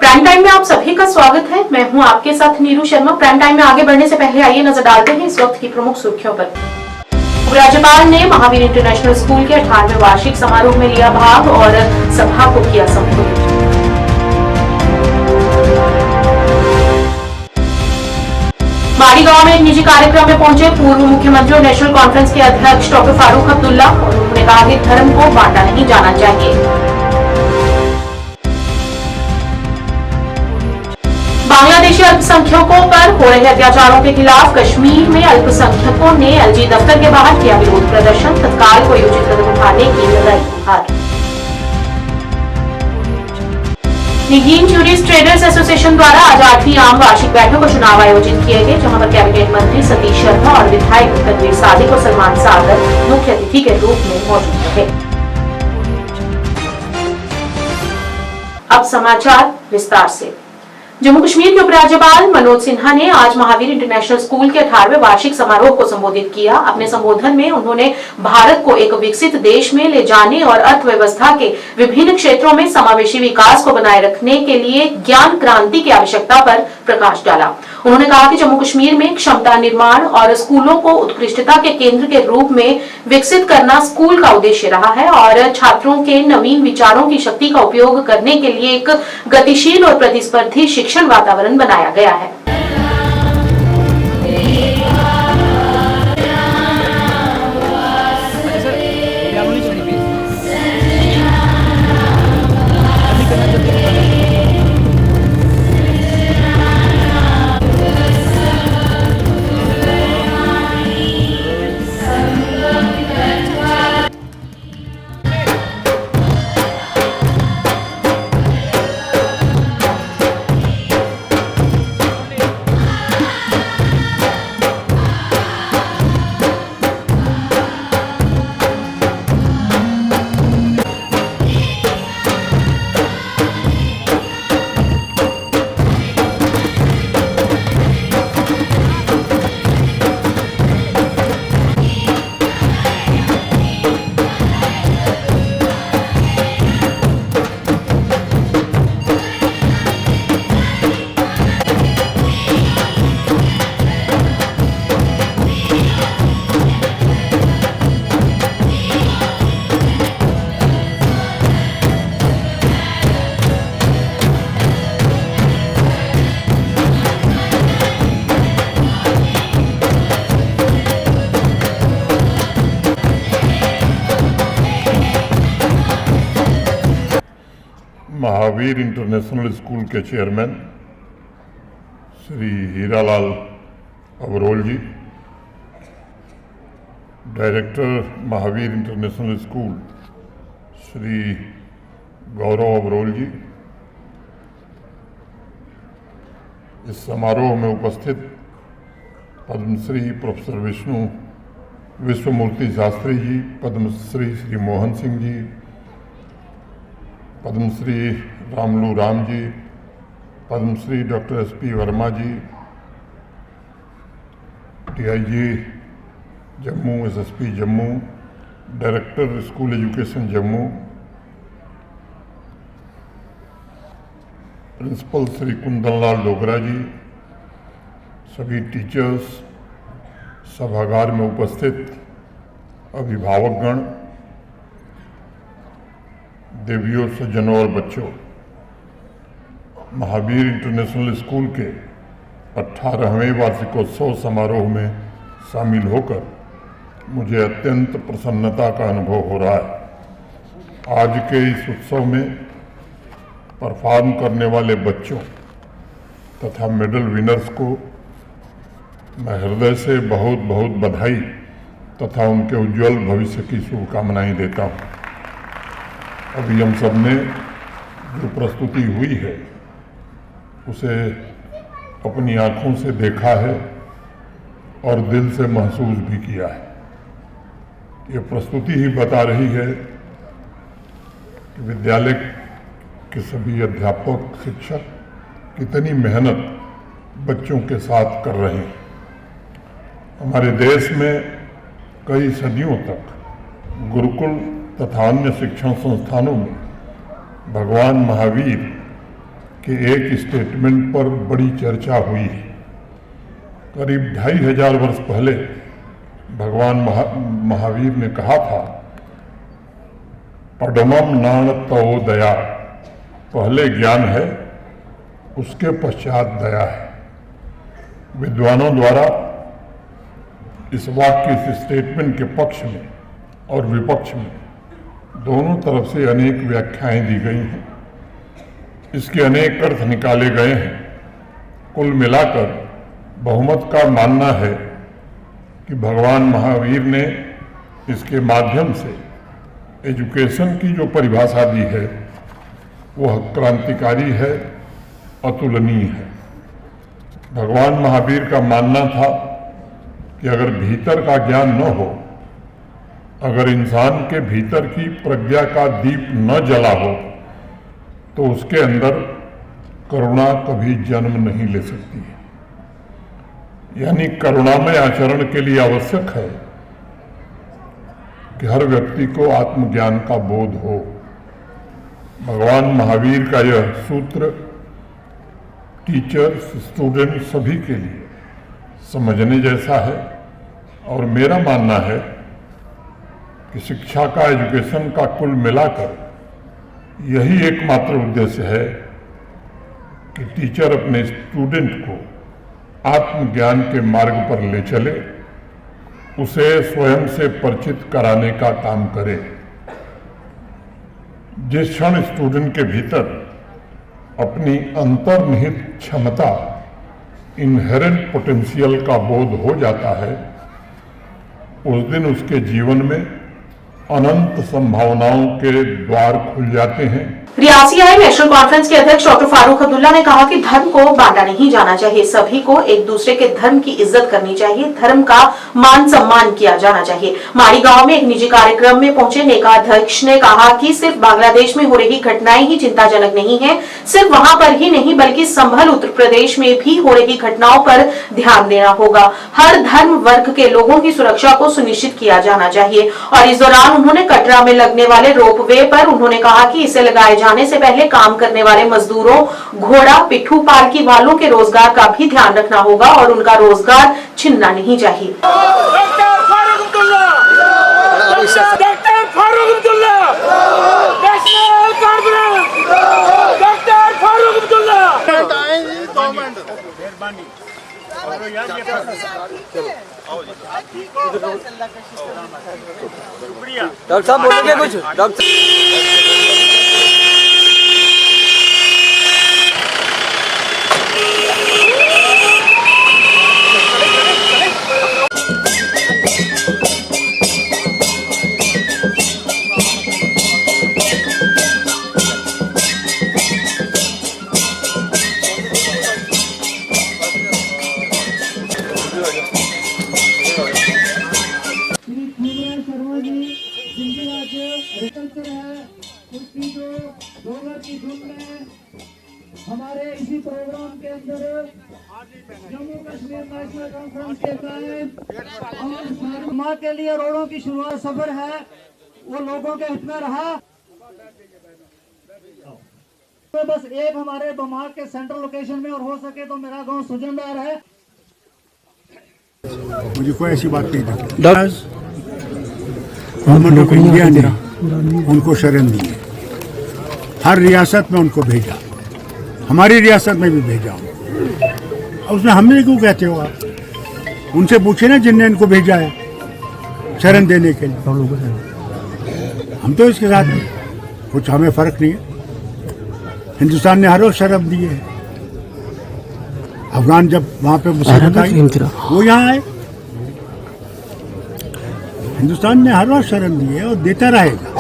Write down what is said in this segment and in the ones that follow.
Prime time में आप सभी का स्वागत है। मैं हूं आपके साथ नीरू शर्मा। प्राइम टाइम में आगे बढ़ने से पहले आइए नजर डालते हैं इस वक्त की प्रमुख सुर्खियों पर। उपराज्यपाल ने महावीर इंटरनेशनल स्कूल के 18वें वार्षिक समारोह में लिया भाग और सभा को किया संबोधित। माड़ी गांव में एक निजी कार्यक्रम में पहुंचे पूर्व मुख्यमंत्री और नेशनल कॉन्फ्रेंस के अध्यक्ष डॉक्टर फारूक अब्दुल्ला और उन्होंने कहा कि धर्म को बांटा नहीं जाना चाहिए। बांग्लादेशी अल्पसंख्यकों पर हो रहे अत्याचारों के खिलाफ कश्मीर में अल्पसंख्यकों ने एलजी दफ्तर के बाहर किया विरोध प्रदर्शन। तत्काल को उचित कदम उठाने की लगाई गुहार। निगीन टूरिस्ट ट्रेडर्स एसोसिएशन द्वारा आज 8वीं आम वार्षिक बैठक और चुनाव आयोजित किए गए, जहां पर कैबिनेट मंत्री सतीश शर्मा और विधायक तनवीर सादिक और सलमान सागर मुख्य अतिथि के रूप में मौजूद रहे। अब समाचार विस्तार से। जम्मू कश्मीर के उपराज्यपाल मनोज सिन्हा ने आज महावीर इंटरनेशनल स्कूल के 18वें वार्षिक समारोह को संबोधित किया। अपने संबोधन में उन्होंने भारत को एक विकसित देश में ले जाने और अर्थव्यवस्था के विभिन्न क्षेत्रों में समावेशी विकास को बनाए रखने के लिए ज्ञान क्रांति की आवश्यकता पर प्रकाश डाला। उन्होंने कहा कि जम्मू कश्मीर में क्षमता निर्माण और स्कूलों को उत्कृष्टता के केंद्र के रूप में विकसित करना स्कूल का उद्देश्य रहा है और छात्रों के नवीन विचारों की शक्ति का उपयोग करने के लिए एक गतिशील और प्रतिस्पर्धी शिक्षण वातावरण बनाया गया है। महावीर इंटरनेशनल स्कूल के chairman Shri Hiralal Abrol ji, director Mahavir international school Shri Gaurav Abrol ji, इस समारोह में उपस्थित Padmashri professor Vishwamurti Shastri ji, Padmashri Shri Mohan Singh ji, Padmashri Ramlu Ram ji, Padmashri doctor SP Verma ji, DIG Jammu, SSP Jammu, director school education Jammu, principal Shri Kundan Lal Dogra ji, सभी टीचर्स, सभागार में उपस्थित अभिभावकगण, देवियों, सज्जनों और बच्चों, महावीर इंटरनेशनल स्कूल के 18वें वार्षिकोत्सव समारोह में शामिल होकर मुझे अत्यंत प्रसन्नता का अनुभव हो रहा है। आज के इस उत्सव में परफॉर्म करने वाले बच्चों तथा मेडल विनर्स को मैं हृदय से बहुत बहुत बधाई तथा उनके उज्जवल भविष्य की शुभकामनाएं देता हूँ। अभी हम सब ने जो प्रस्तुति हुई है उसे अपनी आँखों से देखा है और दिल से महसूस भी किया है। ये प्रस्तुति ही बता रही है कि विद्यालय के सभी अध्यापक, शिक्षक कितनी मेहनत बच्चों के साथ कर रहे हैं। हमारे देश में कई सदियों तक गुरुकुल तथा अन्य शिक्षण संस्थानों में भगवान महावीर कि एक स्टेटमेंट पर बड़ी चर्चा हुई है। करीब 2500 वर्ष पहले भगवान महावीर ने कहा था, पडमम नाण तवो दया, पहले ज्ञान है उसके पश्चात दया है। विद्वानों द्वारा इस वाक्य, इस स्टेटमेंट के पक्ष में और विपक्ष में दोनों तरफ से अनेक व्याख्याएं दी गई हैं। इसके अनेक अर्थ निकाले गए हैं। कुल मिलाकर बहुमत का मानना है कि भगवान महावीर ने इसके माध्यम से एजुकेशन की जो परिभाषा दी है वह क्रांतिकारी है, अतुलनीय है। भगवान महावीर का मानना था कि अगर भीतर का ज्ञान न हो, अगर इंसान के भीतर की प्रज्ञा का दीप न जला हो, तो उसके अंदर करुणा कभी जन्म नहीं ले सकती है। यानी करुणामय आचरण के लिए आवश्यक है कि हर व्यक्ति को आत्मज्ञान का बोध हो। भगवान महावीर का यह सूत्र टीचर्स, स्टूडेंट सभी के लिए समझने जैसा है और मेरा मानना है कि शिक्षा का, एजुकेशन का कुल मिलाकर यही एकमात्र उद्देश्य है कि टीचर अपने स्टूडेंट को आत्मज्ञान के मार्ग पर ले चले, उसे स्वयं से परिचित कराने का काम करे। जिस क्षण स्टूडेंट के भीतर अपनी अंतर्निहित क्षमता, इनहेरेंट पोटेंशियल का बोध हो जाता है, उस दिन उसके जीवन में अनंत संभावनाओं के द्वार खुल जाते हैं। रियासी आई नेशनल कॉन्फ्रेंस के अध्यक्ष डॉक्टर फारूक अब्दुल्ला ने कहा कि धर्म को बांटा नहीं जाना चाहिए, सभी को एक दूसरे के धर्म की इज्जत करनी चाहिए, धर्म का मान सम्मान किया जाना चाहिए। माड़ी गांव में एक निजी कार्यक्रम में पहुंचे नेकाध्यक्ष ने कहा कि सिर्फ बांग्लादेश में हो रही घटनाएं ही चिंताजनक नहीं है, सिर्फ वहां पर ही नहीं बल्कि संभल उत्तर प्रदेश में भी हो रही घटनाओं पर ध्यान देना होगा। हर धर्म वर्ग के लोगों की सुरक्षा को सुनिश्चित किया जाना चाहिए। और इस दौरान उन्होंने कटरा में लगने वाले रोपवे पर उन्होंने कहा कि इसे लगाए जाने से पहले काम करने वाले मजदूरों, घोड़ा, पिट्ठू पालकी वालों के रोजगार का भी ध्यान रखना होगा और उनका रोजगार छिनना नहीं चाहिए। Doctor Farooq Abdullah, doctor Farooq Abdullah, national conference, doctor Farooq Abdullah. Doctor साहब बोलेंगे कुछ? डॉक्टर हमारे इसी प्रोग्राम के अंदर जम्मू कश्मीर नेशनल कॉन्फ्रेंस के तहत और माँ के लिए रोडों की शुरुआत सफर है, वो लोगों के हित में रहा। तो बस एक हमारे बमाक के सेंट्रल लोकेशन में, और हो सके तो मेरा गांव सुजनदार है। मुझे कोई ऐसी बात नहीं थी। गवर्नमेंट ऑफ इंडिया ने उनको शरण दी, हर रियासत में उनको भेजा, हमारी रियासत में भी भेजा। उसमें हमें क्यों कहते हो आप? उनसे पूछे ना जिनने इनको भेजा है शरण देने के लिए। हम तो इसके साथ कुछ हमें फर्क नहीं है। हिंदुस्तान ने हर वक्त शरण दी है। अफगान जब वहाँ पे मुसीबत आई वो यहाँ आए। हिंदुस्तान ने हर वक्त शरण दी है और देता रहेगा।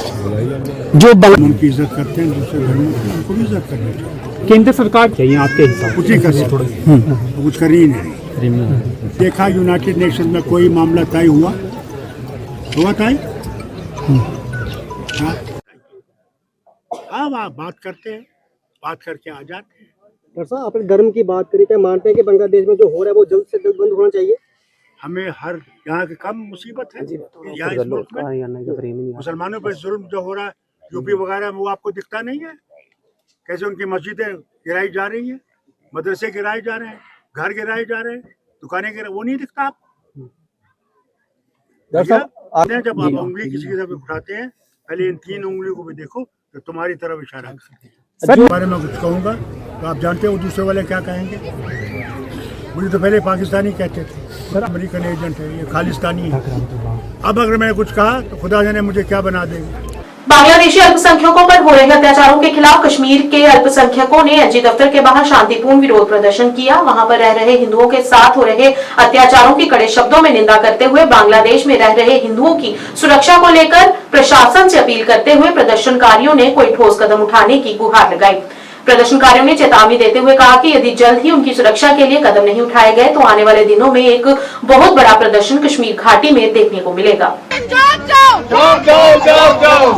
जो उनकी इज्जत करते हैं, दूसरे धर्मों की, उनको भी इज्जत करनी चाहिए। केंद्र सरकार चाहिए आपके हिसाब कुछ ही कर सकते, कुछ कर ही नहीं। देखा यूनाइटेड नेशन में कोई मामला तय हुआ तय? हाँ, बात करते हैं, बात करके आ जाते हैं। डॉक्टर साहब आपने धर्म की बात करी, क्या मानते हैं कि बांग्लादेश में जो हो रहा है वो जल्द से जल्द बंद होना चाहिए? हमें हर यहाँ की कम मुसीबत है यहाँ इस मुल्क में। मुसलमानों पर जुल्म जो हो रहा है यूपी वगैरह में, वो आपको दिखता नहीं है? कैसे उनकी मस्जिदें गिराई जा रही है, मदरसे गिराए जा रहे हैं, घर गिराए जा रहे हैं, दुकानें गिराए, वो नहीं दिखता आप? जब आप उंगली किसी की तरफ उठाते हैं, पहले इन 3 उंगलियों को भी देखो तो तुम्हारी तरफ इशारा करते हैं। सर बारे में कुछ कहूँगा तो आप जानते हो दूसरे वाले क्या कहेंगे? मुझे तो पहले पाकिस्तानी कहते थे, सर अमेरिकन एजेंट है, ये खालिस्तानी है। अब अगर मैंने कुछ कहा तो खुदा जाने मुझे क्या बना देंगे। बांग्लादेशी अल्पसंख्यकों पर हो रहे अत्याचारों के खिलाफ कश्मीर के अल्पसंख्यकों ने एलजी दफ्तर के बाहर शांतिपूर्ण विरोध प्रदर्शन किया। वहां पर रह रहे हिंदुओं के साथ हो रहे अत्याचारों की कड़े शब्दों में निंदा करते हुए बांग्लादेश में रह रहे हिंदुओं की सुरक्षा को लेकर प्रशासन से अपील करते हुए प्रदर्शनकारियों ने कोई ठोस कदम उठाने की गुहार लगाई। प्रदर्शनकारियों ने चेतावनी देते हुए कहा कि यदि जल्द ही उनकी सुरक्षा के लिए कदम नहीं उठाए गए तो आने वाले दिनों में एक बहुत बड़ा प्रदर्शन कश्मीर घाटी में देखने को मिलेगा।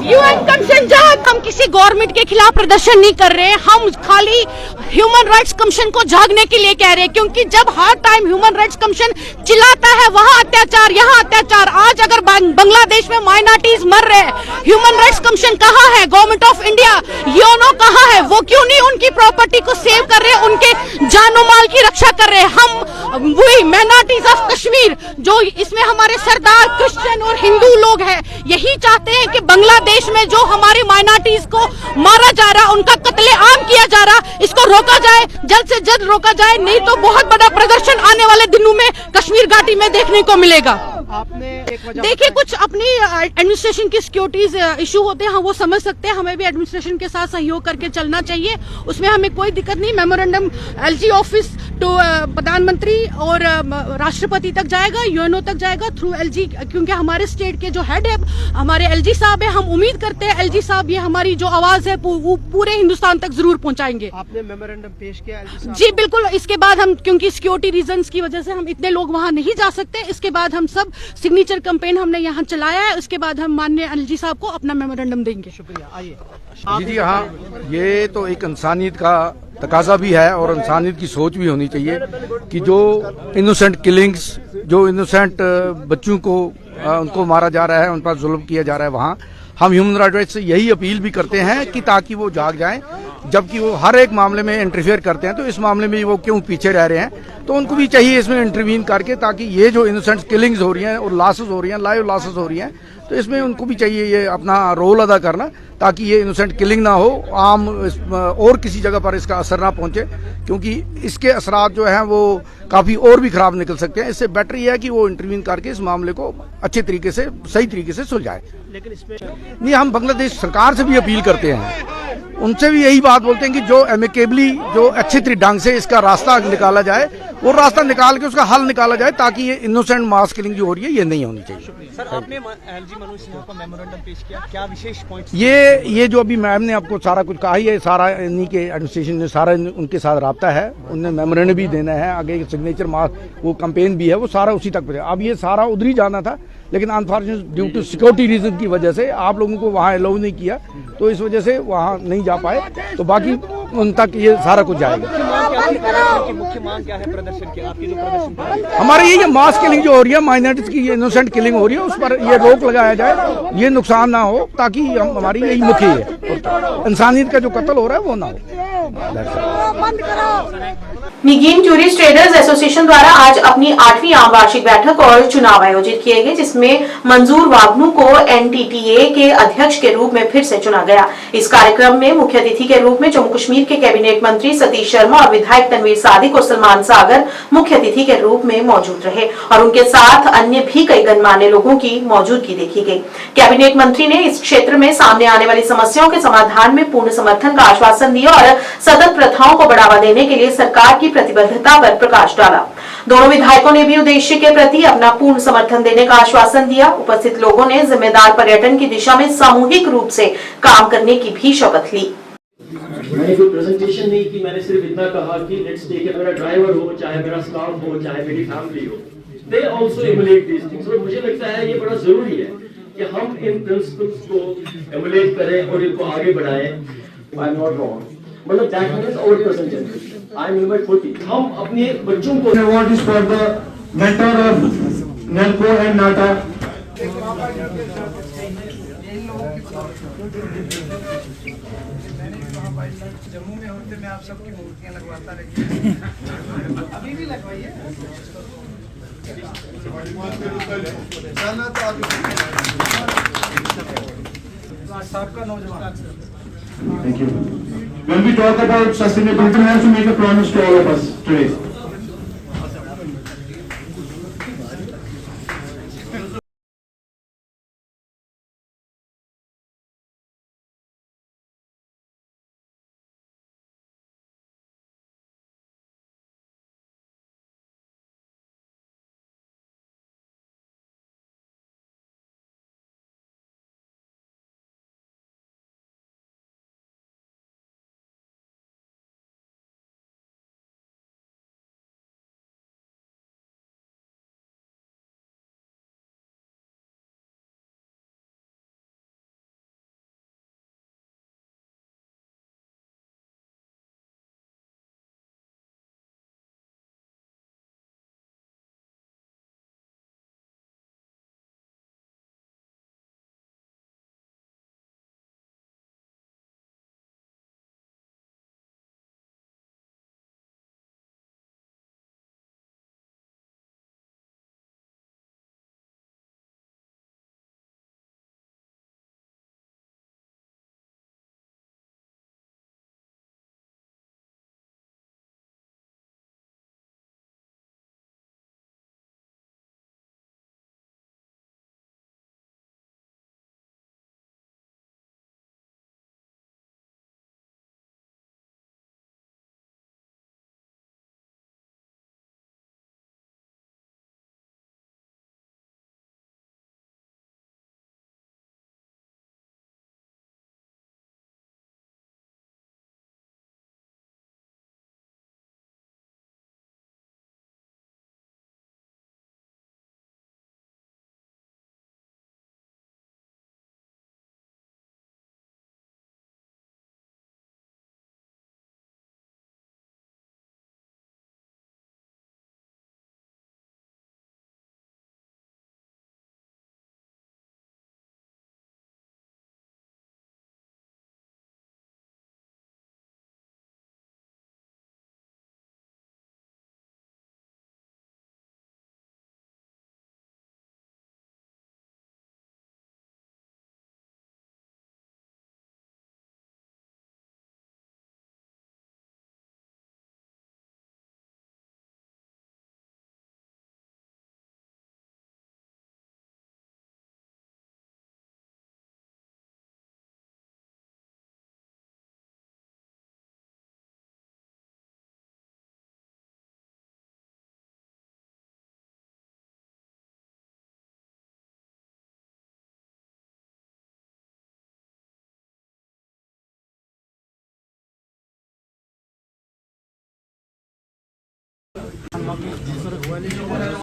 यूएन कमीशन जाग। हम किसी गवर्नमेंट के खिलाफ प्रदर्शन नहीं कर रहे, हम खाली ह्यूमन राइट्स कमीशन को जागने के लिए कह रहे हैं, क्योंकि जब हर टाइम ह्यूमन राइट्स कमीशन चिल्लाता है वहाँ अत्याचार यहाँ अत्याचार, आज अगर बांग्लादेश में माइनॉरिटीज मर रहे हैं, ह्यूमन राइट्स कमीशन कहाँ है? गवर्नमेंट ऑफ इंडिया यूएनओ कहाँ है? वो क्यों नहीं उनकी प्रॉपर्टी को सेव कर रहे, उनके जानो माल की रक्षा कर रहे? हम वही माइनॉरिटीज ऑफ कश्मीर, जो इसमें हमारे सरदार क्रिश्चियन और हिंदू लोग हैं, यही चाहते हैं कि बांग्लादेश में जो हमारी माइनॉरिटीज को मारा जा रहा, उनका कत्लेआम किया जा रहा, इसको रोका जाए, जल्द से जल्द रोका जाए, नहीं तो बहुत बड़ा प्रदर्शन आने वाले दिनों में कश्मीर घाटी में देखने को मिलेगा। देखिए, कुछ अपनी एडमिनिस्ट्रेशन की सिक्योरिटीज इशू होते हैं, हम वो समझ सकते हैं, हमें भी एडमिनिस्ट्रेशन के साथ सहयोग करके चलना चाहिए, उसमें हमें कोई दिक्कत नहीं। मेमोरेंडम एलजी ऑफिस तो प्रधानमंत्री और राष्ट्रपति तक जाएगा, यूएनओ तक जाएगा थ्रू एलजी, क्योंकि हमारे स्टेट के जो हेड है हमारे एलजी साहब है। हम उम्मीद करते हैं एलजी साहब ये हमारी जो आवाज है वो पूरे हिंदुस्तान तक जरूर पहुंचाएंगे। आपने मेमोरेंडम पेश किया एलजी साहब? जी बिल्कुल, इसके बाद हम, क्योंकि सिक्योरिटी रीजंस की वजह से हम इतने लोग वहां नहीं जा सकते, इसके बाद हम सब सिग्नेचर कैंपेन हमने यहाँ चलाया है, उसके बाद हम माननीय एलजी साहब को अपना मेमोरेंडम देंगे। शुक्रिया। आइए जी हाँ, ये तो एक इंसानियत का तकाजा भी है और इंसानियत की सोच भी होनी चाहिए कि जो इनोसेंट किलिंग्स, जो इनोसेंट बच्चों को उनको मारा जा रहा है, उन पर जुल्म किया जा रहा है, वहाँ हम ह्यूमन राइट्स से यही अपील भी करते हैं कि ताकि वो जाग जाएं, जबकि वो हर एक मामले में इंटरफेयर करते हैं, तो इस मामले में वो क्यों पीछे रह रहे हैं? तो उनको भी चाहिए इसमें इंटरवीन करके, ताकि ये जो इनोसेंट किलिंग्स हो रही हैं और लॉसेस हो रही हैं, लाइव लॉसेस हो रही हैं, तो इसमें उनको भी चाहिए ये अपना रोल अदा करना, ताकि ये इनोसेंट किलिंग ना हो, आम और किसी जगह पर इसका असर ना पहुंचे, क्योंकि इसके असरात जो हैं वो काफ़ी और भी खराब निकल सकते हैं। इससे बेटर ये है कि वो इंटरवीन करके इस मामले को अच्छे तरीके से, सही तरीके से सुलझाए। लेकिन इसमें नहीं, हम बांग्लादेश सरकार से भी अपील करते हैं, उनसे भी यही बात बोलते हैं कि जो एमिकेबली, जो अच्छे ढंग से इसका रास्ता निकाला जाए, वो रास्ता निकाल के उसका हल निकाला जाए, ताकि ये इनोसेंट मास किलिंग जो हो रही है ये नहीं होनी चाहिए। सर, आपने एलजी मनोज सिन्हा को मेमोरेंडम पेश किया, क्या विशेष पॉइंट्स? ये जो अभी मैम ने आपको सारा कुछ कहा, ये सारा इन्हीं के एडमिनिस्ट्रेशन ने सारा उनके साथ रब्ता है, उन्हें मेमोरेंडम भी देना है, आगे सिग्नेचर मास वो कैंपेन भी है, वो सारा उसी तक पहुंचा। अब ये सारा उधर ही जाना था, लेकिन unfortunate due to security reason की वजह से आप लोगों को वहाँ अलाउ नहीं किया, तो इस वजह से वहाँ नहीं जा पाए, तो बाकी उन तक ये सारा कुछ जाएगा। मुख्य मांग क्या है प्रदर्शन की, आपकी जो प्रदर्शन? हमारी ये मास किलिंग जो हो रही है, माइनॉरिटीज की ये इनोसेंट किलिंग हो रही है, उस पर ये रोक लगाया जाए, ये नुकसान ना हो, ताकि हमारी यही मुख्य है, इंसानियत का जो कत्ल हो रहा है वो ना हो। निगीन टूरिस्ट ट्रेडर्स एसोसिएशन द्वारा आज अपनी 8वीं आम वार्षिक बैठक और चुनाव आयोजित किए गए, जिसमें मंजूर वागनू को एनटीटीए के अध्यक्ष के रूप में फिर से चुना गया। इस कार्यक्रम में मुख्य अतिथि के रूप में जम्मू कश्मीर के कैबिनेट मंत्री सतीश शर्मा और विधायक तनवीर सादिक और सलमान सागर मुख्य अतिथि के रूप में मौजूद रहे और उनके साथ अन्य भी कई गणमान्य लोगों की मौजूदगी देखी गई। कैबिनेट मंत्री ने इस क्षेत्र में सामने आने वाली समस्याओं के समाधान में पूर्ण समर्थन का आश्वासन दिया और सतत प्रथाओं को बढ़ावा देने के लिए सरकार की प्रतिबद्धता पर प्रकाश डाला। दोनों विधायकों ने भी उद्देश्य के प्रति अपना पूर्ण समर्थन देने का आश्वासन दिया। उपस्थित लोगों ने जिम्मेदार पर्यटन की दिशा में सामूहिक रूप से काम करने की भी शपथ ली। मैंने कोई प्रेजेंटेशन नहीं की, मैंने सिर्फ इतना कहा कि लेट्स टेक इट, मेरा ड्राइवर हो, चाहे मेरा स्टाफ हो, चाहे मेरी फैमिली हो, they also emulate this things. और मुझे लगता है ये बड़ा जरूरी है कि हम इन प्रिंसिपल्स को एमुलेट करें और इनको आगे बढ़ाएं। आई एम नॉट रॉन्ग, मतलब that means our present generation. I am in my 40, हम अपने बच्चों को award is for the mentor of Nalco and Nata. Jammu में होते में आप सबकी मूर्तियां लगवाता रहिए, अभी भी लगवाइए। सबका नौजवान। Thank you. When we talk about sustainability, we have to make a promise to all of us today.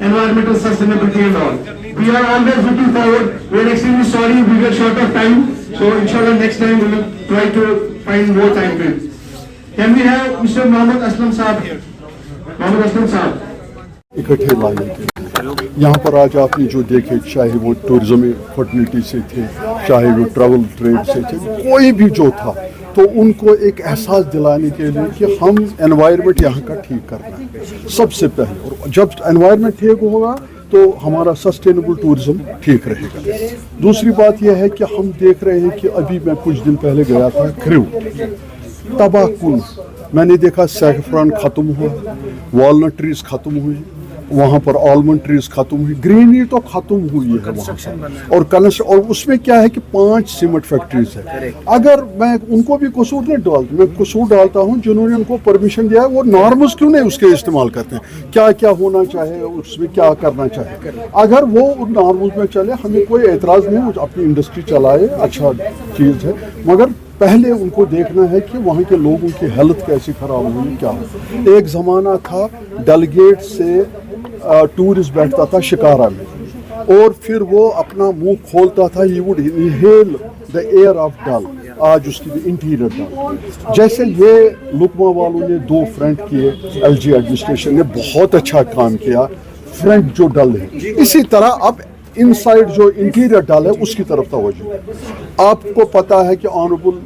Environmental sustainability and all. We are always looking forward. We are extremely sorry we were short of time. So inshallah next time we will try to find more time frame. Can we have Mr. Mohammed Aslam Saab here? Mohammed Aslam Saab. इकट्ठे लाने के यहाँ पर आज आपने जो देखे, चाहे वो टूरिज्म फर्टिलिटी से थे, चाहे वो ट्रैवल ट्रेड से थे, कोई भी जो था, तो उनको एक एहसास दिलाने के लिए कि हम एनवायरनमेंट यहाँ का ठीक करना है सबसे पहले, और जब एनवायरनमेंट ठीक होगा तो हमारा सस्टेनेबल टूरिज्म ठीक रहेगा। दूसरी बात यह है कि हम देख रहे हैं कि अभी मैं कुछ दिन पहले गया था क्रू, तबाहकुन मैंने देखा, सैफरन ख़त्म हुआ, वॉलनट ट्रीज ख़त्म हुए, वहाँ पर आलमंड ट्रीज खत्म हुई, ग्रीनरी तो खत्म हुई है वहाँ पर, और उसमें क्या है कि 5 सीमेंट फैक्ट्रीज है। अगर मैं उनको भी कसूर नहीं डालता, मैं कसूर डालता हूँ जिन्होंने उनको परमिशन दिया है, वो नॉर्म्स क्यों नहीं उसके इस्तेमाल करते हैं, क्या क्या होना चाहिए, उसमें क्या करना चाहिए। अगर वो उन नॉर्म्स में चले, हमें कोई एतराज़ नहीं, अपनी इंडस्ट्री चलाए, अच्छा चीज़ है, मगर पहले उनको देखना है कि वहाँ के लोगों की हेल्थ कैसी ख़राब हुई, क्या हो। एक ज़माना था डेलगेट से टूरिस्ट बैठता था शिकारा में, और फिर वो अपना मुंह खोलता था, he would inhale the air of Dal, आज उसकी इंटीरियर डल। जैसे ये लुकमा वालों ने 2 फ्रंट किए, एलजी एडमिनिस्ट्रेशन ने बहुत अच्छा काम किया, फ्रंट जो डल है, इसी तरह अब इनसाइड जो इंटीरियर डल है उसकी तरफ तवज्जो। आपको पता है कि ऑनरेबल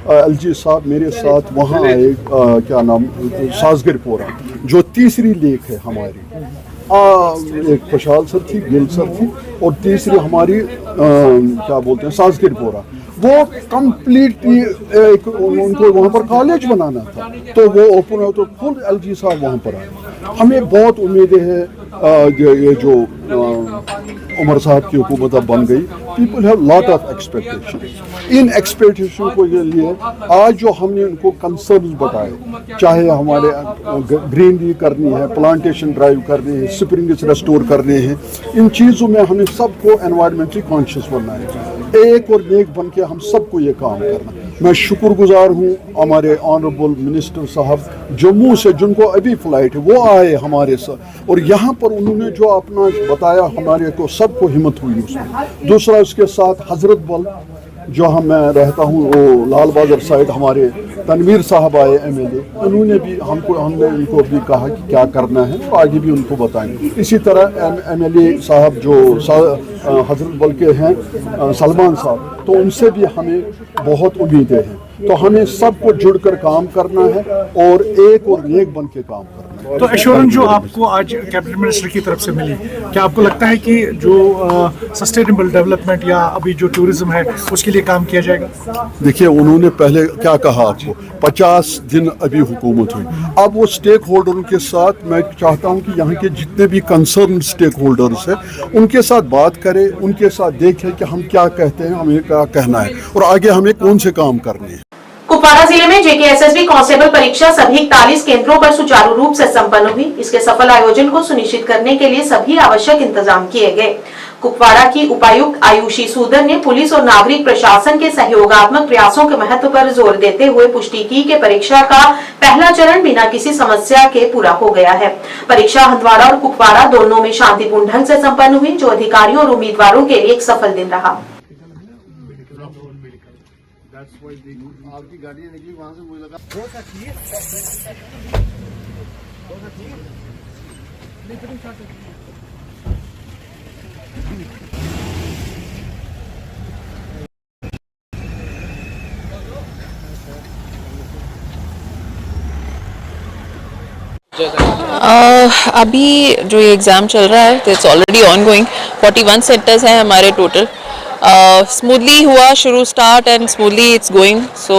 LG साहब मेरे साथ वहाँ आए, क्या नाम, सासगरपोरा, जो तीसरी लेक है हमारी। एक खुशहाल सर थी, गिल सर थी, और तीसरी हमारी क्या बोलते हैं, सासगरपोरा। वो कंप्लीटली उनको वहाँ पर कॉलेज बनाना था, तो वो ओपन हो, तो खुद LG साहब वहाँ पर आए। हमें बहुत उम्मीदें हैं, ये जो उमर साहब की हुकूमत अब बन गई, people have lot of expectation. In expectation को ये लिए आज जो हमने उनको कंसर्न्स बताए, चाहे हमारे ग्रीनरी करनी है, प्लांटेशन ड्राइव करनी है, स्प्रिंग्स रेस्टोर करने हैं, इन चीज़ों में हमें सबको एनवायरमेंटली कॉन्शियस बनना है, एक और नेक बन के हम सबको ये काम करना। मैं शुक्रगुजार हूँ हमारे ऑनरेबल मिनिस्टर साहब जम्मू से, जिनको अभी फ्लाइट है, वो आए हमारे साथ, और यहाँ पर उन्होंने जो अपना बताया, हमारे को सबको हिम्मत हुई उसमें। दूसरा उसके साथ हजरत बल जो मैं रहता हूँ, वो लाल बाजार साइड, हमारे तनवीर साहब आए MLA, उन्होंने भी हमने उनको भी कहा कि क्या करना है, तो आगे भी उनको बताएंगे। इसी तरह MLA साहब जो हजरत बल के हैं, सलमान साहब, तो उनसे भी हमें बहुत उम्मीदें हैं। तो हमें सबको जुड़कर काम करना है और एक और नेक बन के काम करना है। तो एश्योरेंस जो आपको आज कैबिनेट मिनिस्टर की तरफ से मिली, क्या आपको लगता है कि जो सस्टेनेबल डेवलपमेंट या अभी जो टूरिज्म है उसके लिए काम किया जाएगा? देखिए, उन्होंने पहले क्या कहा आपको, 50 दिन अभी हुकूमत हुई, अब वो स्टेक होल्डरों के साथ, मैं चाहता हूँ कि यहाँ के जितने भी कंसर्न स्टेक होल्डर्स हैं उनके साथ बात करें, उनके साथ देखें कि हम क्या कहते हैं, हमें क्या कहना है और आगे हमें कौन से काम करने हैं। कुपवाड़ा जिले में JKSSB कांस्टेबल परीक्षा सभी 41 केंद्रों पर सुचारू रूप से संपन्न हुई। इसके सफल आयोजन को सुनिश्चित करने के लिए सभी आवश्यक इंतजाम किए गए। कुपवाड़ा की उपायुक्त आयुषी सूदर ने पुलिस और नागरिक प्रशासन के सहयोगात्मक प्रयासों के महत्व पर जोर देते हुए पुष्टि की कि परीक्षा का पहला चरण बिना किसी समस्या के पूरा हो गया है। परीक्षा हंदवाड़ा और कुपवाड़ा दोनों में शांतिपूर्ण ढंग से संपन्न हुई, जो अधिकारियों और उम्मीदवारों के लिए एक सफल दिन रहा। आपकी गाड़ी निकली वहां से, मुझे लगा अभी जो ये एग्ज़ाम चल रहा है, it's already on going. 41 centres हैं हमारे टोटल। स्मूथली हुआ शुरू start and smoothly it's going. So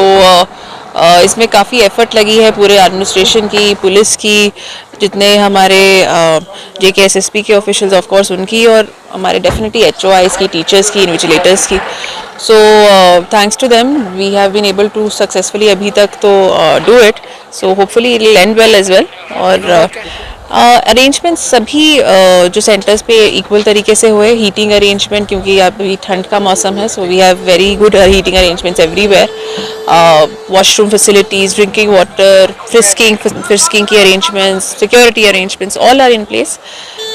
इसमें काफ़ी एफर्ट लगी है पूरे एडमिनिस्ट्रेशन की, पुलिस की, जितने हमारे JKSSB के ऑफिशियल्स ऑफ कोर्स उनकी, और हमारे डेफिनेटली HOIs की, टीचर्स की, इन्विजिलेटर्स की। So thanks to them we have been able to successfully अभी तक तो do it. So hopefully it will end well as well. और अरेंजमेंट्स सभी जो सेंटर्स पे इक्वल तरीके से हुए। हीटिंग अरेंजमेंट, क्योंकि अभी ठंड का मौसम है, so we have very good heating arrangements everywhere. Washroom facilities, drinking water, frisking की arrangements, security arrangements, all are in place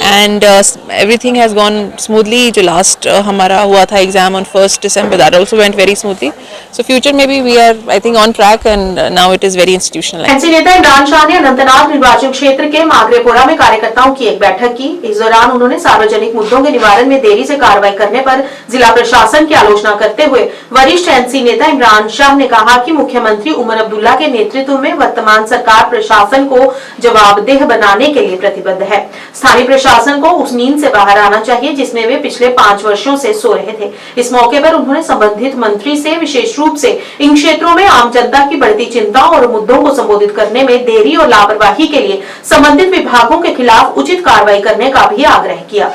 and everything has gone smoothly. जो लास्ट हमारा हुआ था exam on 1 December, that also went very smoothly. So future में भी we are I think on track and now it is very institutionalised. NC नेता इमरान शाह ने अनंतनाग निर्वाचन क्षेत्र के मागरेपुरा में कार्यकर्ताओं की एक बैठक की। इस दौरान उन्होंने सार्वजनिक मुद्दों के निवारण में देरी से कार्रवाई करने पर जिला प्रशासन की आलोचना करते हुए वरिष्ठ एनसी नेता इमरान शाह ने कहा कि मुख्यमंत्री उमर अब्दुल्ला के नेतृत्व में वर्तमान सरकार प्रशासन को जवाबदेह बनाने के लिए प्रतिबद्ध है। स्थानीय प्रशासन को उस नींद से बाहर आना चाहिए जिसमें वे पिछले 5 वर्षों से सो रहे थे। इस मौके पर उन्होंने संबंधित मंत्री से विशेष रूप से इन क्षेत्रों में आम जनता की बढ़ती चिंता और मुद्दों को संबोधित करने में देरी और लापरवाही के लिए संबंधित विभागों के खिलाफ उचित कार्रवाई करने का भी आग्रह किया।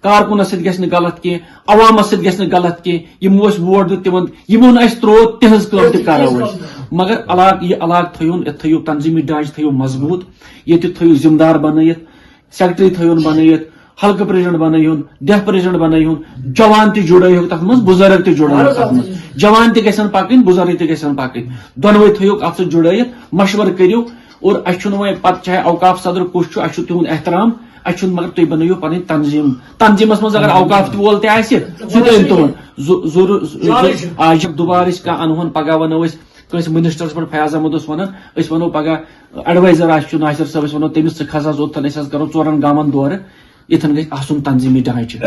कारकुनस गलत कह, अवामस गलत कह, वोट दित तिमन त्रो तिहज कम तरो, मगर यह अलाग थो तंजीमी ढांच थो मजबूत, ये थो जिम्मेदार बनत, सेक्रेटरी थोन बनत, हल्का प्रेसिडेंट बनोन, डेफ प्रेसिडेंट बनोन, जवान तुड़ तथ मज, बुजुर्ग तुड़ तथ मज, जवान तन पकन, बुजुर्ग तन पकन, दोनवे थो अत जुड़, मशवर करो। और अ पे चाहे औकाफ सदर कुछ तिहुद एहतराम, अच्छ मगर तुम बनइयो पन तंजीम तंजीमस मज अगर औकाफ वोल तह आज दोबारा कह अनहोन पगह वनो कस मिनिस्टर्स पे फयाज अहमद वन वनो पगह एडवाइजर नासिर साहब वनो तमिस खसा ओतन करो 4 गामन दौर इथन गई तंजीमी ढांचे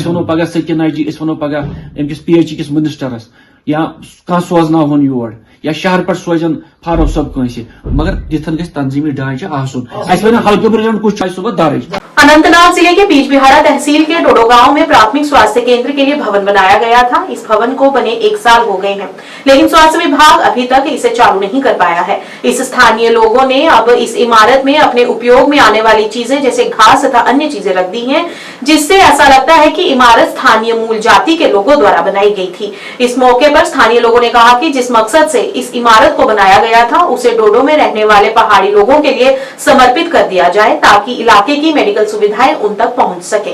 वनो पगह सकिन जी वनो पगह अमिस PH किस मिनिस्टरस या कह सोजना होन योर या शहर पर सोजन फारूक सब कंसे मगर इथन गई तंजीमी ढांचे हल्के प्रेजेंट कुछ सुबह दर्ज। अनंतनाग जिले के बीजबिहारा तहसील के डोडो गांव में प्राथमिक स्वास्थ्य केंद्र के लिए भवन बनाया गया था। इस भवन को बने 1 साल हो गए हैं, लेकिन स्वास्थ्य विभाग अभी तक इसे चालू नहीं कर पाया है। इस स्थानीय लोगों ने अब इस इमारत में अपने उपयोग में आने वाली चीजें जैसे घास तथा अन्य चीजें रख दी हैं, जिससे ऐसा लगता है कि इमारत स्थानीय मूल जाति के लोगों द्वारा बनाई गई थी। इस मौके पर स्थानीय लोगों ने कहा कि जिस मकसद से इस इमारत को बनाया गया था उसे डोडो में रहने वाले पहाड़ी लोगों के लिए समर्पित कर दिया जाए ताकि इलाके की मेडिकल सुविधाएं उन तक पहुंच सके।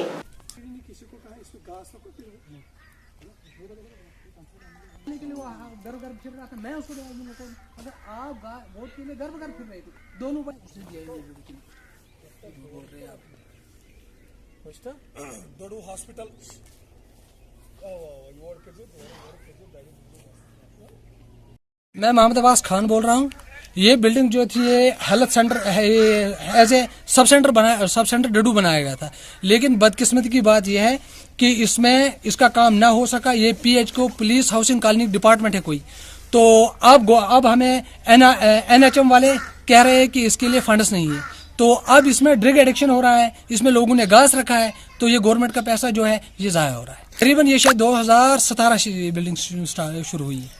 मैं मोहम्मद अब्बास खान बोल रहा हूँ। ये बिल्डिंग जो थी ये हेल्थ सेंटर है, एज ए सब सेंटर डडू बनाया गया था, लेकिन बदकिस्मती की बात यह है कि इसमें इसका काम ना हो सका। ये PH को पुलिस हाउसिंग कॉलोनी डिपार्टमेंट है कोई, तो अब हमें NHM वाले कह रहे हैं कि इसके लिए फंड्स नहीं है, तो अब इसमें ड्रग एडिक्शन हो रहा है, इसमें लोगों ने घास रखा है, तो ये गवर्नमेंट का पैसा जो है ये जाया हो रहा है। करीबन ये शायद 2017 से ये बिल्डिंग शुरू हुई है।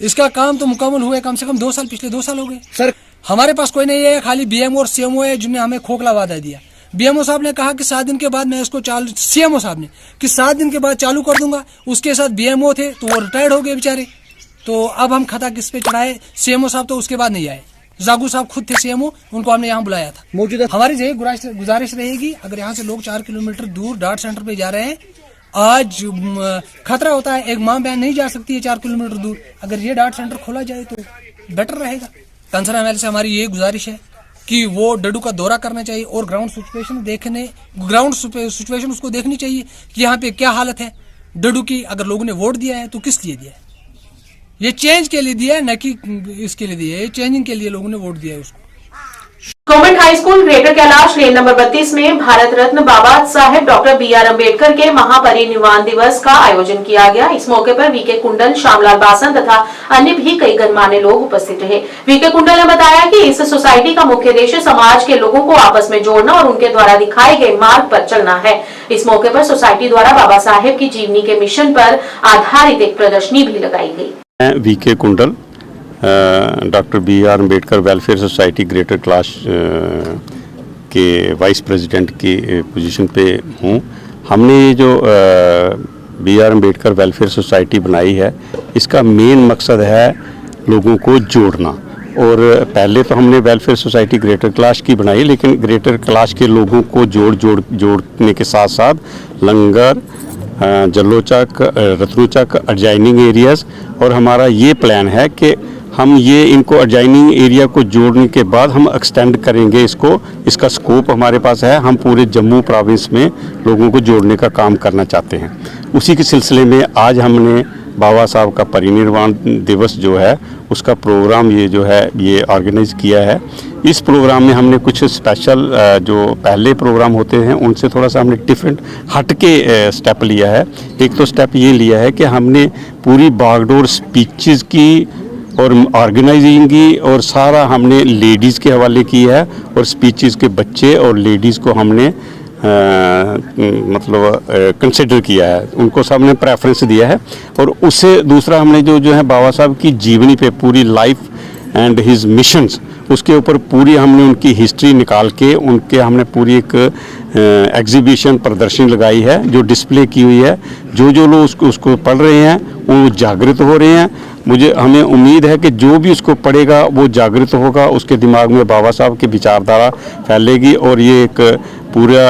इसका काम तो मुकम्मल हुए कम से कम 2 साल, पिछले 2 साल हो गए सर। हमारे पास कोई नहीं है, खाली BMO और CMO है जिन्होंने हमें खोखला वादा दिया। BMO साहब ने कहा कि 7 दिन के बाद मैं इसको चालू, CMO साहब ने कि 7 दिन के बाद चालू कर दूंगा। उसके साथ BMO थे तो वो रिटायर्ड हो गए बेचारे, तो अब हम खता किस पे चढ़ाए। CMO साहब तो उसके बाद नहीं आए, जागू साहब खुद थे CMO, उनको हमने यहाँ बुलाया था। मौजूदा हमारी यही गुजारिश रहेगी, अगर यहाँ से लोग 4 किलोमीटर दूर डार्ट सेंटर पे जा रहे हैं, आज खतरा होता है, एक माँ बहन नहीं जा सकती है 4 किलोमीटर दूर, अगर ये डार्ट सेंटर खोला जाए तो बेटर रहेगा। कंसर्न MLA से हमारी ये गुजारिश है कि वो डडू का दौरा करना चाहिए और ग्राउंड सिचुएशन उसको देखनी चाहिए कि यहाँ पे क्या हालत है डडू की। अगर लोगों ने वोट दिया है तो किस लिए दिया है? ये चेंज के लिए दिया है, न कि इसके लिए दिया है। ये चेंजिंग के लिए लोगों ने वोट दिया है उसको। Government high school greater Kailash lane number 32 में भारत रत्न बाबा साहेब डॉक्टर BR अम्बेडकर के महापरिनिर्वाण दिवस का आयोजन किया गया। इस मौके पर VK कुंडल, श्यामलाल बासन तथा अन्य भी कई गणमान्य लोग उपस्थित रहे। VK कुंडल ने बताया कि इस सोसाइटी का मुख्य उद्देश्य समाज के लोगों को आपस में जोड़ना और उनके द्वारा दिखाए गए मार्ग पर चलना है। इस मौके पर सोसाइटी द्वारा बाबा साहेब की जीवनी के मिशन पर आधारित एक प्रदर्शनी भी लगाई गई। VK कुंडल doctor BR Ambedkar welfare society greater Kailash के वाइस प्रेसिडेंट की पोजीशन पे हूँ। हमने ये जो BR अम्बेडकर वेलफेयर सोसाइटी बनाई है, इसका मेन मकसद है लोगों को जोड़ना। और पहले तो हमने वेलफेयर सोसाइटी ग्रेटर कैलाश की बनाई, लेकिन ग्रेटर कैलाश के लोगों को जोड़ने के साथ साथ लंगर, जलोचक, रतनुचक, एडजाइनिंग एरियाज़, और हमारा ये प्लान है कि हम ये इनको एडजाइनिंग एरिया को जोड़ने के बाद हम एक्सटेंड करेंगे इसको। इसका स्कोप हमारे पास है, हम पूरे जम्मू प्रोविंस में लोगों को जोड़ने का काम करना चाहते हैं। उसी के सिलसिले में आज हमने बाबा साहब का परिनिर्वाण दिवस जो है उसका प्रोग्राम ये ऑर्गेनाइज किया है। इस प्रोग्राम में हमने कुछ स्पेशल जो पहले प्रोग्राम होते हैं उनसे थोड़ा सा हमने डिफरेंट हट के स्टेप लिया है। एक तो स्टेप ये लिया है कि हमने पूरी बागडोर स्पीचेस की और ऑर्गेनाइजिंग की और सारा हमने लेडीज़ के हवाले की है, और स्पीचेस के बच्चे और लेडीज़ को हमने कंसिडर किया है, उनको सबने प्रेफरेंस दिया है। और उससे दूसरा हमने जो है बाबा साहब की जीवनी पे पूरी लाइफ एंड हिज मिशंस, उसके ऊपर पूरी हमने उनकी हिस्ट्री निकाल के उनके हमने पूरी एक एग्जीबिशन प्रदर्शनी लगाई है जो डिस्प्ले की हुई है। जो लोग उसको पढ़ रहे हैं वो जागृत हो रहे हैं। हमें उम्मीद है कि जो भी उसको पढ़ेगा वो जागृत होगा, उसके दिमाग में बाबा साहब की विचारधारा फैलेगी और ये एक पूरा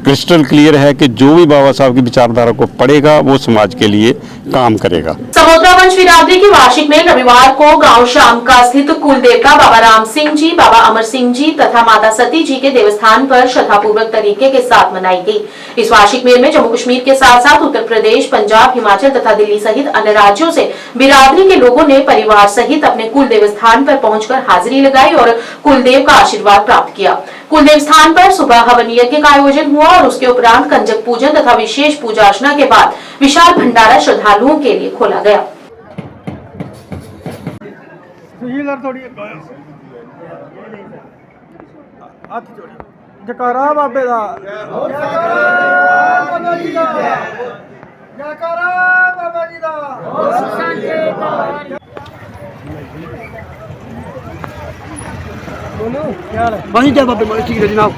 क्रिस्टल क्लियर है कि जो भी बाबा साहब की विचारधारा को पढ़ेगा वो समाज के लिए काम करेगा। समोत्रा वंश बिरादरी की वार्षिक मेल रविवार को गांव शामका स्थित कुल देवता बाबा राम सिंह जी, बाबा अमर सिंह जी तथा माता सती जी के देवस्थान पर श्रद्धापूर्वक तरीके के साथ मनाई गई। इस वार्षिक मेल में जम्मू कश्मीर के साथ साथ उत्तर प्रदेश, पंजाब, हिमाचल तथा दिल्ली सहित अन्य राज्यों से बिरादरी के लोगों ने परिवार सहित अपने कुल देवस्थान पर पहुंचकर हाजिरी लगाई और कुलदेव का आशीर्वाद प्राप्त किया। कुलदेव स्थान पर सुबह हवन यज्ञ का आयोजन हुआ और उसके उपरांत कंजक पूजन तथा विशेष पूजा अर्चना के बाद विशाल भंडारा श्रद्धालुओं के लिए खोला गया। जयकारा बाबे दा, वहीं क्या बाबे, ठीक है जनाब।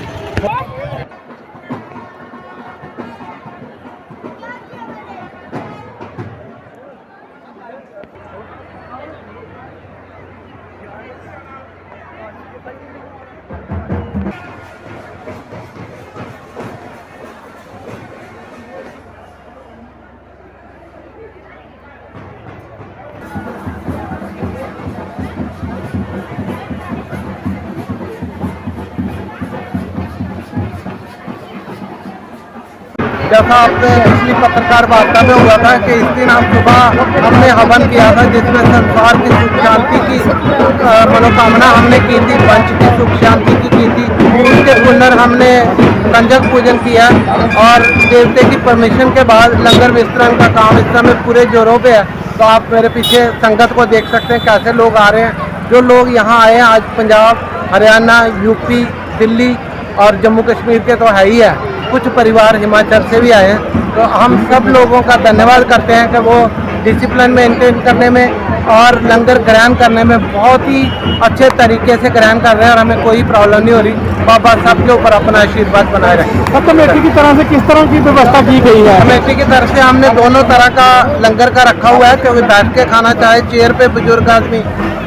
जैसा आपने पिछली पत्रकार वार्ता में हुआ था कि इस दिन हम सुबह हमने हवन किया था जिसमें संसार की सुख शांति की मनोकामना हमने की थी, पंच की सुख शांति की थी। उसके पुनर् हमने कंजक पूजन किया और देवते की परमिशन के बाद लंगर वितरण का काम इस समय पूरे जोरों पे है। तो आप मेरे पीछे संगत को देख सकते हैं कैसे लोग आ रहे हैं। जो लोग यहाँ आए हैं आज पंजाब, हरियाणा, यूपी, दिल्ली और जम्मू कश्मीर के तो है ही है, कुछ परिवार हिमाचल से भी आए हैं। तो हम सब लोगों का धन्यवाद करते हैं कि वो डिसिप्लिन मेंटेन करने में और लंगर ग्रहण करने में बहुत ही अच्छे तरीके से ग्रहण कर रहे हैं और हमें कोई प्रॉब्लम नहीं हो रही। बाबा सबके ऊपर अपना आशीर्वाद बनाए रखें। कमेटी की तरफ से किस तरह की व्यवस्था की गई है? कमेटी की तरफ से हमने दोनों तरह का लंगर का रखा हुआ है, क्योंकि बैठ के खाना चाहे चेयर पे बुजुर्ग आदमी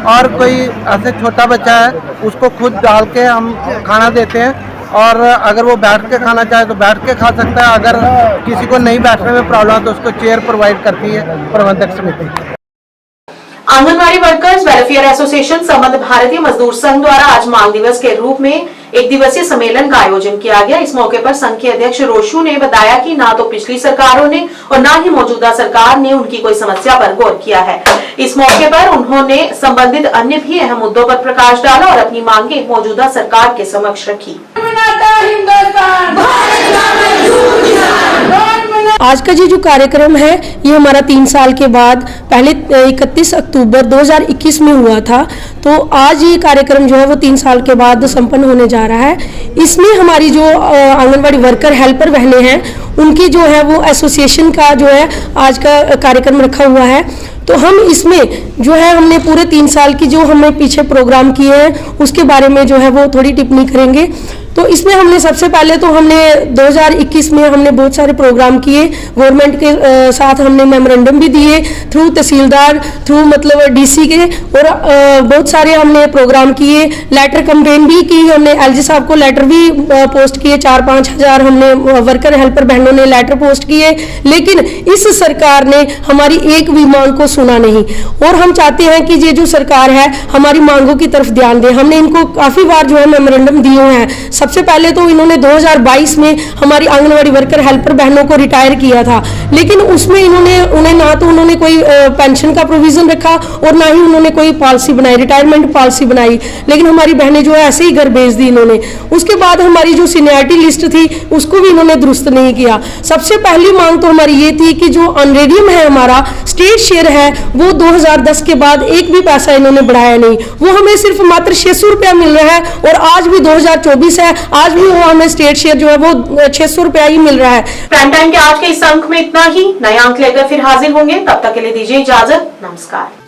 और कोई ऐसे छोटा बच्चा है उसको खुद डाल के हम खाना देते हैं और अगर वो बैठ के खाना चाहे तो बैठ के खा सकता है। अगर किसी को नहीं बैठने में प्रॉब्लम है तो उसको चेयर प्रोवाइड करती है प्रबंधक समिति। आंगनवाड़ी वर्कर्स वेलफेयर एसोसिएशन समस्त भारतीय मजदूर संघ द्वारा आज मांग दिवस के रूप में एक दिवसीय सम्मेलन का आयोजन किया गया। इस मौके पर संघ के अध्यक्ष रोशू ने बताया कि ना तो पिछली सरकारों ने और ना ही मौजूदा सरकार ने उनकी कोई समस्या पर गौर किया है। इस मौके पर उन्होंने संबंधित अन्य भी अहम मुद्दों पर प्रकाश डाला और अपनी मांगे मौजूदा सरकार के समक्ष रखी। आज का जो कार्यक्रम है ये हमारा 3 साल के बाद पहले 31 अक्टूबर 2021 में हुआ था। तो आज ये कार्यक्रम जो है वो 3 साल के बाद संपन्न होने जा रहा है। इसमें हमारी जो आंगनवाड़ी वर्कर हेल्पर बहनें हैं उनकी जो है वो एसोसिएशन का जो है आज का कार्यक्रम रखा हुआ है। तो हम इसमें जो है हमने पूरे 3 साल की जो हमने पीछे प्रोग्राम किए हैं उसके बारे में जो है वो थोड़ी टिप्पणी करेंगे। तो इसमें हमने सबसे पहले तो हमने 2021 में हमने बहुत सारे प्रोग्राम किए, गवर्नमेंट के साथ हमने मेमोरेंडम भी दिए थ्रू तहसीलदार, थ्रू मतलब डीसी के, और बहुत सारे हमने प्रोग्राम किए। लेटर कंपेन भी की हमने, एलजी साहब को लेटर भी पोस्ट किए, 4-5 हज़ार हमने वर्कर हेल्पर बहनों ने लेटर पोस्ट किए। लेकिन इस सरकार ने हमारी एक भी मांग को सुना नहीं और हम चाहते हैं कि ये जो सरकार है हमारी मांगों की तरफ ध्यान दे। हमने इनको काफ़ी बार जो है मेमोरेंडम दिए हुए हैं। सबसे पहले तो इन्होंने 2022 में हमारी आंगनवाड़ी वर्कर हेल्पर बहनों को रिटायर किया था, लेकिन उसमें उन्हें ना तो उन्होंने कोई पेंशन का प्रोविजन रखा और ना ही उन्होंने कोई पॉलिसी बनाई, रिटायरमेंट पॉलिसी बनाई। लेकिन हमारी बहनें जो है ऐसे ही घर भेज दी इन्होंने। उसके बाद हमारी जो सीनियरिटी लिस्ट थी उसको भी इन्होंने दुरुस्त नहीं किया। सबसे पहली मांग तो हमारी ये थी कि जो ऑनरेडियम है हमारा स्टेट शेयर है वो 2010 के बाद एक भी पैसा इन्होंने बढ़ाया नहीं, वो हमें सिर्फ मात्र 600 रुपया मिल रहा है। और आज भी 2024 है, आज भी वो हमें स्टेट शेयर जो है वो 600 रुपया ही मिल रहा है। प्राइम टाइम के आज के इस अंक में इतना ही। नए अंक लेकर फिर हाजिर होंगे, तब तक के लिए दीजिए इजाजत। नमस्कार।